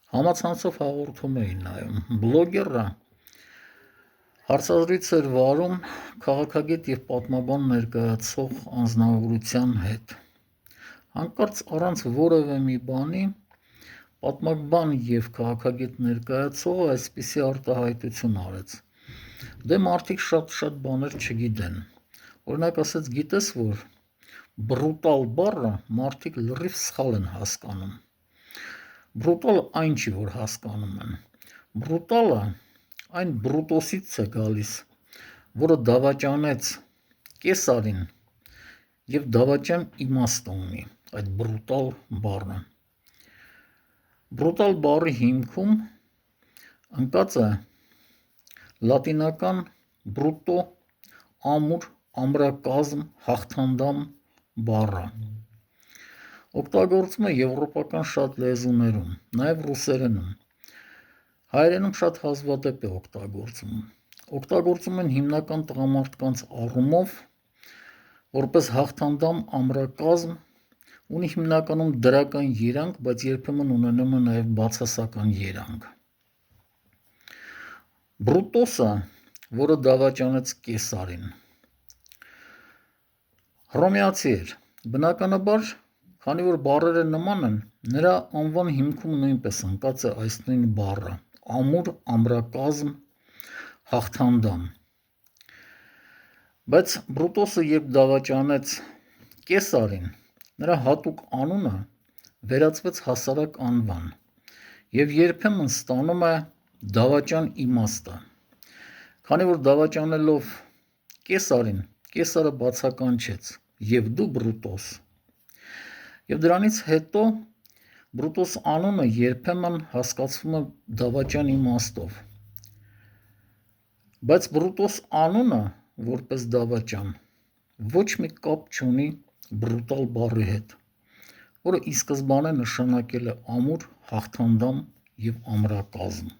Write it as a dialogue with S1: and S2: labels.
S1: Համացանցով հաղորդում էին նայում, բլոգերը հարցազրույց էր վարում քաղաքագետ և պատմաբան ներկայացող անձնավորության հետ, հանկարծ առանց որևէ մի բանի պատմաբան և քաղաքագետ ներկայացողը այսպիսի արտահայտություն արեց, դե մարդիկ շատ բաներ չգիտեն, օրինակ ասեց գիտես որ բրուտալ բառը մարդիկ լրիվ սխալ են հասկանում, բրուտալը այն չի որ հասկանում են, բրուտալը այն բրուտոսից է գալիս, որը դավաճանեց կեսարին և դավաճան իմաստ ունի այդ բրուտալ բառը, բրուտալ բառի հիմքում ընկած է լատինական բրուտո ամուր, ամրակազմ, հաղթանդամ բառը, օգտագործվում է եվրոպական շատ լեզուներում, նաև ռուսերենում, հայերենում շատ հազվադեպ է օգտագործում են հիմնական տղամարդկանց առումով, որպես հաղթանդամ ամրակազմ, ունի հիմնականում դրական երանգ, բայց երբեմն ունենում է նաև բացասական երանգ, բրուտոսը, որը դավաճանեց կեսարին, հռոմեացի էր, բնականաբար, քանի որ բառերը նման են, նրա անվան հիմքում նույնպես ընկած է այս նույն բառը, ամուր, ամրակազմ, հաղթանդամ, բայց բրուտոսը երբ դավաճանեց կեսարին, նրա հատուկ անունը վերածվեց հասարակ անվան և երբեմն ստանում է դավաճան իմաստը, քանի որ դավաճանելով կեսարին, կեսարը բացականչեց և դու բրուտոս, և դրանից հետո բրուտոս անունը երբեմն հասկացվում է դավաճան իմաստով, բայց բրուտոս անունը, որպես դավաճան, ոչ մի կապ չունի բրուտալ բառի հետ, որը ի սկզբանե նշանակել է ամուր, հաղթանդամ և ամրակազմ։